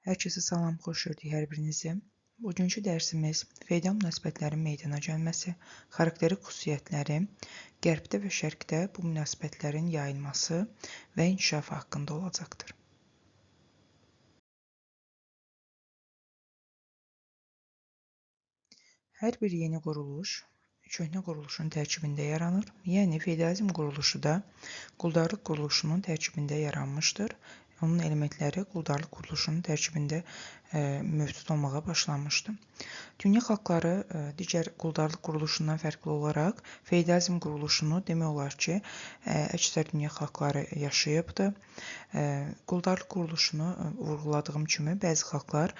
Hər kəsə salam, xoş gördük hər birinizi. Bugünkü dərsimiz feydal münasibətlərin meydana gəlməsi, xarakterik xüsusiyyətləri, qərbdə və şərqdə bu münasibətlərin yayılması və inkişafı haqqında olacaqdır. Hər bir yeni quruluş köhnə quruluşun tərkibində yaranır. Yəni feodalizm quruluşu da quldarlıq quruluşunun tərkibində yaranmışdır. Onun elementləri quldarlıq quruluşunun tərkibində mövcud olmağa başlamışdı. Dünya xalqları digər quldarlıq quruluşundan fərqli olaraq feodalizm quruluşunu demək olar ki, əksər dünya xalqları yaşayıbdı. Quldarlıq quruluşunu vurğuladığım kimi bəzi xalqlar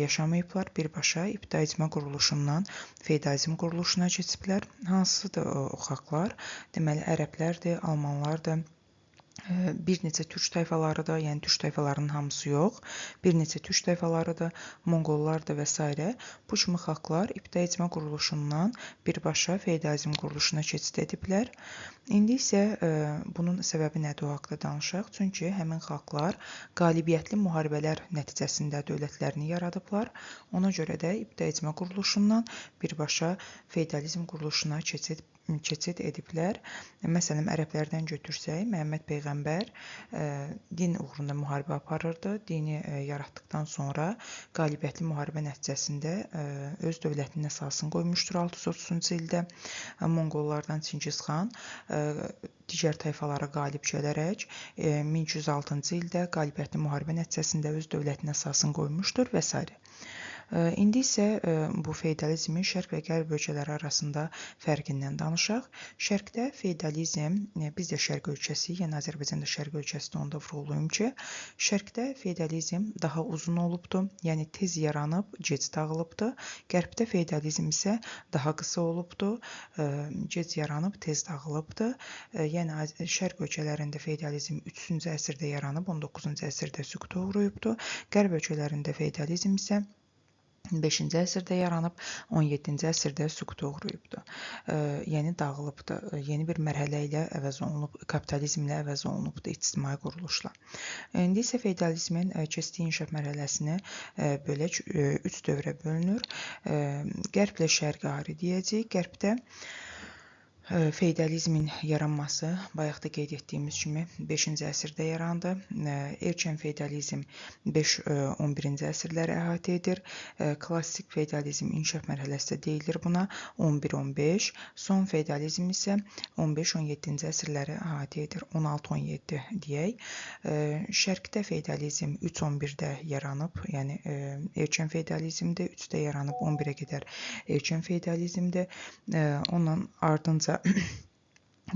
yaşamayıblar, birbaşa ibtidai icma quruluşundan feodalizm quruluşuna keçiblər. Hansıdır o xalqlar? Deməli, ərəblərdir, almanlardır. Bir neçə türk tayfaları da, yəni türk tayfalarının hamısı yox, bir neçə türk tayfaları da, monqollar da və s. Bu kimi xalqlar ibtidai icma quruluşundan birbaşa feodalizm quruluşuna keçid ediblər. İndi isə bunun səbəbi nədir o haqda danışaq. Çünki həmin xalqlar qalibiyyətli müharibələr nəticəsində dövlətlərini yaradıblar. Ona görə də ibtidai icma quruluşundan birbaşa feodalizm quruluşuna keçid ediblər. Məsələn, ərəblərdən götürsək, Məhəmməd Peyğəmbər din uğrunda müharibə aparırdı. Dini yaratdıqdan sonra qalibiyyətli müharibə nəticəsində öz dövlətinin əsasını qoymuşdur 630-cu ildə. Monqollardan Çingizxan digər tayfalara qalib gələrək 1206-cı ildə qalibiyyətli müharibə nəticəsində öz dövlətinin əsasını qoymuşdur və s. İndi isə bu feodalizmin şərq və qərb ölkələri arasında fərqindən danışaq. Şərqdə feodalizm, biz də şərq ölkəsiyik, yəni Azərbaycan da şərq ölkəsidir, onu da vurğulayım ki, şərqdə feodalizm daha uzun olubdu, yəni tez yaranıb, gec dağılıbdı. Qərbdə feodalizm isə daha qısa olubdu, gec yaranıb, tez dağılıbdı. Yəni şərq ölkələrində feodalizm 3-cü əsrdə yaranıb, 19-cu əsrdə süquta uğrayıbdı. Qərb ölkələrində feodalizm isə 5-ci əsrdə yaranıb, 17-ci əsrdə süquta uğrayıbdı. Yəni dağılıbdı. Yeni bir mərhələ ilə əvəz olunub, kapitalizmlə əvəz olunubdu ictimai quruluşla. İndi isə feodalizmin keçdiyi inkişaf mərhələsini bölək 3 dövrə bölünür. Qərblə şərqi ayrı deyəcəyik. Qərbdə feodalizmin yaranması, bayaq da qeyd etdiyimiz kimi 5-ci əsrdə yarandı. Erkən feodalizm 5-11-ci əsrləri əhatə edir. Klassik feodalizm inkişaf mərhələsi deyilir buna 11-15. Son feodalizm isə 15-17-ci əsrləri əhatə edir. 16-17 deyək. Şərqdə feodalizm 3-11-də yaranıb, yəni erkən feodalizmdə 3-də yaranıb 11-ə qədər erkən feodalizmdə. Ondan ardınca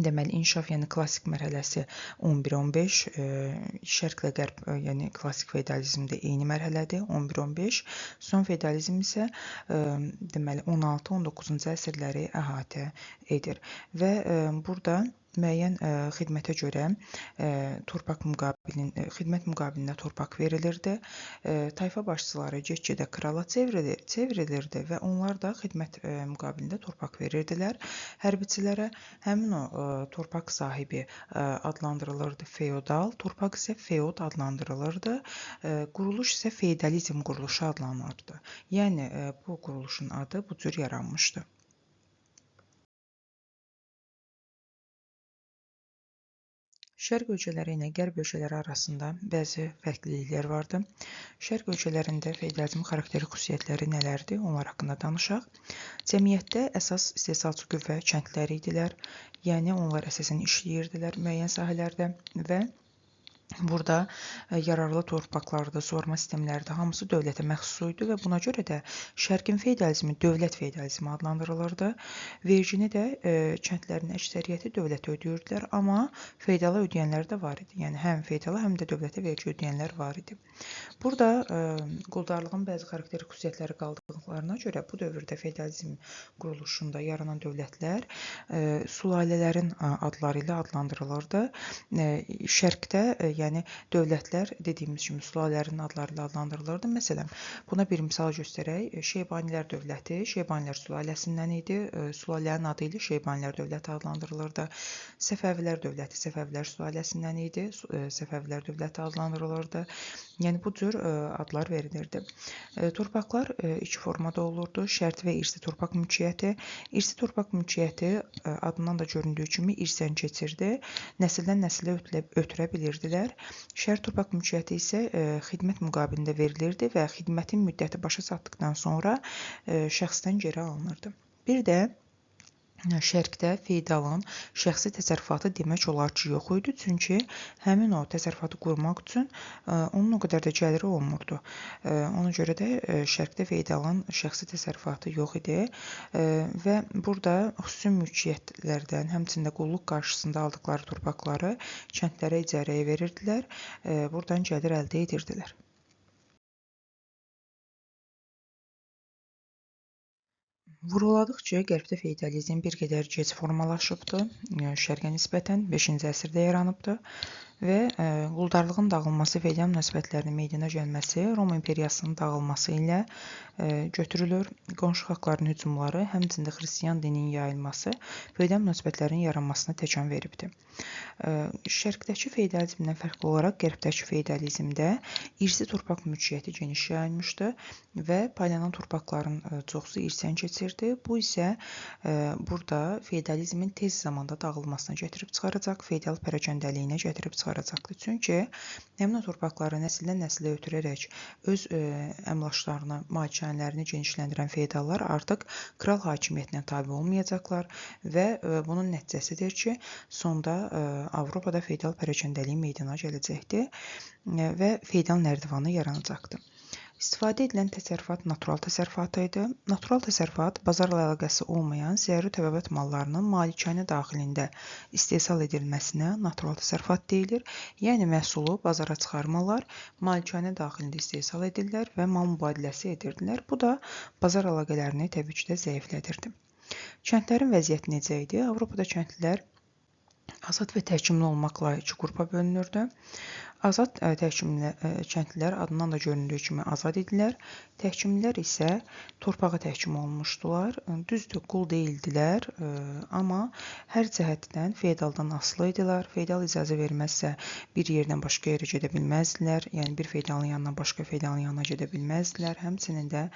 deməli inkişaf, yəni klassik mərhələsi 11-15, şərqlə qərb, yəni klassik feodalizmdə eyni mərhələdir 11-15. Son feodalizm isə deməli 16-19-cu əsrləri əhatə edir və burada müəyyən xidmətə görə xidmət müqabilində torpaq verilirdi. Tayfa başçıları get-gedə krala çevrilirdi və onlar da xidmət müqabilində torpaq verirdilər hərbiçilərə. Həmin o torpaq sahibi adlandırılırdı feodal, torpaq isə feod adlandırılırdı. Quruluş isə feodalizm quruluşu adlanırdı. Yəni bu quruluşun adı bu cür yaranmışdı. Şərq ölkələri ilə qərb ölkələri arasında bəzi fərqliliklər vardı. Şərq ölkələrində feodalizm xarakterik xüsusiyyətləri nələrdir? Onlar haqqında danışaq. Cəmiyyətdə əsas istehsalçı qüvvə kəndlər idilər. Yəni onlar əsasən işləyirdilər müəyyən sahələrdə və burada yararlı torpaqlarda, suvarma sistemlərdə hamısı dövlətə məxsus idi və buna görə də şərqin feodalizmi dövlət feodalizmi adlandırılırdı. Vergini də kəndlərin əksəriyyəti dövlətə ödəyirdilər, amma feodala ödəyənlər də var idi. Yəni həm feodala, həm də dövlətə vergi ödəyənlər var idi. Burada quldarlığın bəzi xarakterik xüsusiyyətləri qaldıqlarına görə bu dövrdə feodalizm quruluşunda yaranan dövlətlər sülalələrin adları ilə adlandırılırdı. Şərqdə, yəni dövlətlər dediyimiz kimi sülalələrin adları ilə adlandırılırdı. Məsələn, buna bir misal göstərək. Şeybanilər dövləti Şeybanilər sülaləsindən idi. Sülalənin adı ilə Şeybanilər dövləti adlandırılırdı. Səfəvilər dövləti Səfəvilər sülaləsindən idi. Səfəvilər dövləti adlandırılırdı. Yəni bu cür adlar verilirdi. Torpaqlar iki formada olurdu. Şərti və irsi torpaq mülkiyyəti. İrsi torpaq mülkiyyəti adından da göründüyü kimi irsdən keçirdi. Nəsildən nəsilə ötürə bilirdilər. Şərt torpaq mülkiyyəti isə xidmət müqabilində verilirdi və xidmətin müddəti başa çatdıqdan sonra şəxsdən geri alınırdı. Bir də Şərqdə feodalın şəxsi təsərrüfatı demək olar ki, yox idi. Çünki həmin o təsərrüfatı qurmaq üçün onun o qədər də gəliri olmurdu. Ona görə də Şərqdə feodalın şəxsi təsərrüfatı yox idi və burada xüsusi mülkiyyətlərdən, həmçinin də qulluq qarşısında aldıqları torpaqları kəndlərə icarəyə verirdilər. Buradan gəlir əldə edirdilər. Vurğuladıqca qərbdə feodalizm bir qədər gec formalaşıbdı, şərqə nisbətən 5-ci əsrdə yaranıbdı və quldarlığın dağılması, feodal münasibətlərinin meydana gəlməsi Roma imperiyasının dağılması ilə götürülür. Qonşu xalqların hücumları, həmçində xristian dininin yayılması feodal münasibətlərin yaranmasına təkan veribdi. Şərqdəki feodalizmdən fərqli olaraq qərbdəki feodalizmdə irsi torpaq mülkiyyəti geniş yayılmışdı və paylanan torpaqların çoxusu irsən keçirdi. Bu isə burada feodalizmin tez zamanda dağılmasına gətirib çıxaracaq, feodal pərəkəndəliyinə gətirib çıxaracaqdı. Çünki həmin o torpaqları nəsildən nəsilə ötürərək öz əmlaklarını, malikanələrini genişləndirən feodallar artıq kral hakimiyyətinə tabe olmayacaqlar və bunun nəticəsidir ki, sonda Avropada feodal pərəkəndəliyi meydana gələcəkdir və feodal nərdivanı yaranacaqdır. İstifadə edilən təsərrüfat natural təsərrüfat idi. Natural təsərrüfat bazarla əlaqəsi olmayan zəruri təbəbat mallarının malikanə daxilində istehsal edilməsinə natural təsərrüfat deyilir. Yəni məhsulu bazara çıxarmalar malikanə daxilində istehsal edirlər və mal mübadiləsi edirdilər. Bu da bazar əlaqələrini təbii ki də zəiflədirdi. Kəndlərin vəziyyəti necə idi? Avropada kəndlilər azad və təhkimli olmaqla iki qrupa bölünürdü. Azad kəndlilər adından da göründüyü kimi azad idilər. Təhkimlilər isə torpağa təhkim olmuşdular. Düzdür, qul deyildilər, amma hər cəhətdən feodaldan asılı idilər. Feodal icazə verməzsə bir yerdən başqa yerə gedə bilməzdilər. Yəni bir feodalın yanına başqa feodalın yanına gedə bilməzdilər. Həmçinin də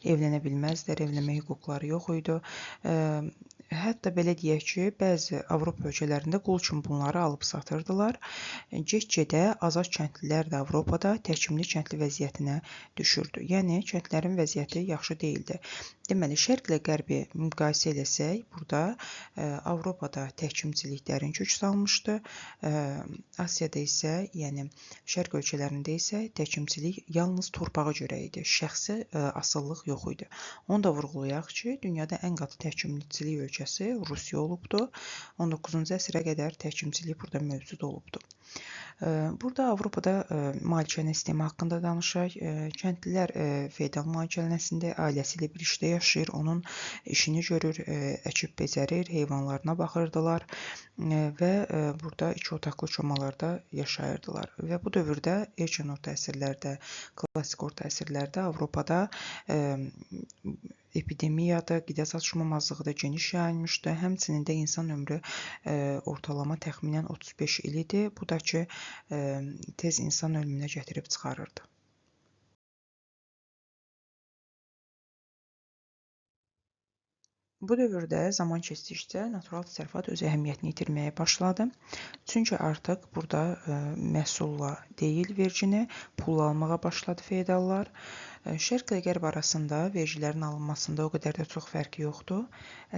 evlənə bilməzdilər. Evlənmə hüquqları yox idi. Hətta belə deyək ki, bəzi Avropa ölkələrində qul kimi bunları alıb satırdılar. Get-gedə azad kəndlilər də Avropada təhkimli kəndli vəziyyətinə düşürdü. Yəni, kəndlərin vəziyyəti yaxşı deyildi. Deməli, şərqlə qərbi müqayisə eləsək, burada Avropada təhkimçiliklərin kök salmışdı. Asiyada isə, yəni şərq ölkələrində isə təhkimçilik yalnız torpağa görə idi. Şəxsi asıllıq yox idi. Onu da vurğulayaq ki, dünyada ən qatı təhkimçilik ölkəsi Rusiya olubdu. 19-cu əsrə qədər təhkimçilik burada mövcud olubdu. Burada Avropada malikanə sistemi haqqında danışaq. Kəndlilər feodal malikanəsində ailəsi ilə bir işdə yaşayır, onun işini görür, əkib becərir, heyvanlarına baxırdılar və burada iki otaqlı çomalarda yaşayırdılar. Və bu dövrdə erkən orta əsrlərdə, klassik orta əsrlərdə Avropada epidemiyada, qida çatışmamazlığı da geniş yayılmışdı. Həmçinin də insan ömrü ortalama təxminən 35 il idi. Bu da ki, tez insan ölümünə gətirib çıxarırdı. Bu dövrdə zaman keçdikcə natural təsərrüfat öz əhəmiyyətini itirməyə başladı. Çünki artıq burada məhsulla deyil vergini, pulla almağa başladı feodallar. Şərqlə qərb arasında vergilərin alınmasında o qədər də çox fərqi yoxdur.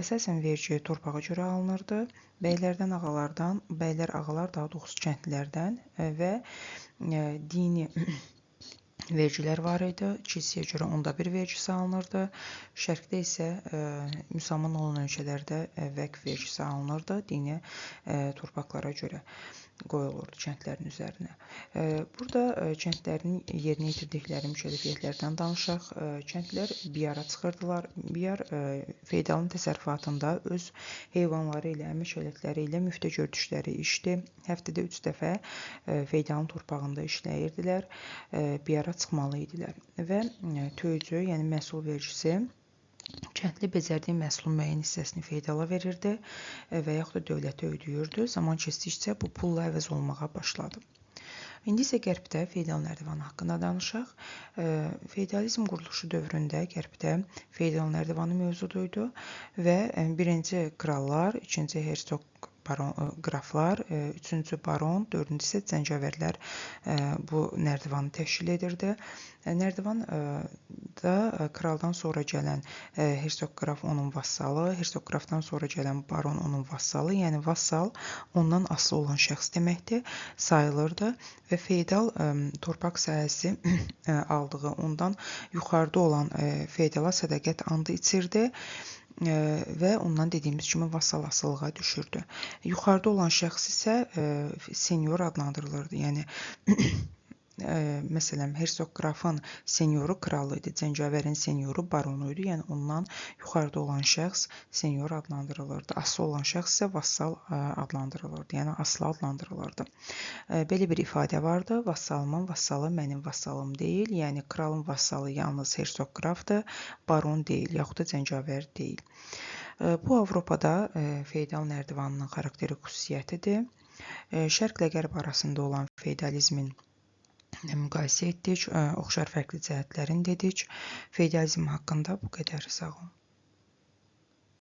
Əsasən vergi torpağa görə alınırdı. Bəylərdən ağalardan, bəylər ağalar daha doğrusu kəndlilərdən və dini vergilər var idi. Kilsəyə görə onda bir vergisi alınırdı. Şərqdə isə müsəlman olan ölkələrdə vəqf vergisi alınırdı dini torpaqlara görə. qoyulurdu kəndlərin üzərinə. Burada kəndlərin yerinə yetirdikləri mükəlləfiyyətlərdən danışaq. Kəndlilər biyara çıxırdılar. Biyar feodalın təsərrüfatında öz heyvanları ilə, əmək alətləri ilə müftə gördükləri işdir. Həftədə 3 dəfə feodalın torpağında işləyirdilər, biyara çıxmalı idilər və töycü, yəni məhsul vericisi kəndli becərdiyi məhsulun müəyyən hissəsini feodala verirdi və yaxud da dövlətə ödəyirdi. Zaman keçdikcə bu pulla əvəz olunmağa başladı. İndi isə Qərbdə feodal nərdivanı haqqında danışaq. Feodalizm quruluşu dövründə Qərbdə feodal nərdivanı mövcud idi və birinci krallar, ikinci hersoq qraflar, üçüncü baron, dördüncü isə cəngavərlər bu nərdivanı təşkil edirdi. Nərdivan da kraldan sonra gələn hersoq qraf onun vassalı, hersoq qrafdan sonra gələn baron onun vassalı, yəni vassal ondan asılı olan şəxs deməkdir, sayılırdı və feodal torpaq sahəsi aldığı ondan yuxarıda olan feodala sədaqət andı içirdi və ondan dediyimiz kimi vassal asılılığa düşürdü. Yuxarıda olan şəxs isə senyor adlandırılırdı. Yəni məsələn, hersoq qrafın senyoru kralı idi, cəngavərin senyoru baronu idi. Yəni ondan yuxarıda olan şəxs senyor adlandırılırdı. Asılı olan şəxs isə vassal adlandırılırdı, yəni asılı adlandırılırdı. Belə bir ifadə vardı: vassalımın vassalı mənim vassalım deyil. Yəni kralın vassalı yalnız hersoq qrafdır, baron deyil, yaxud da cəngavər deyil. Bu Avropada feodal nərdivanının xarakteri xüsusiyyətidir. Şərqlə qərb arasında olan feodalizmin müqayisə etdik, oxşar fərqli cəhətlərini dedik. Feodalizm haqqında bu qədər. Sağ olun.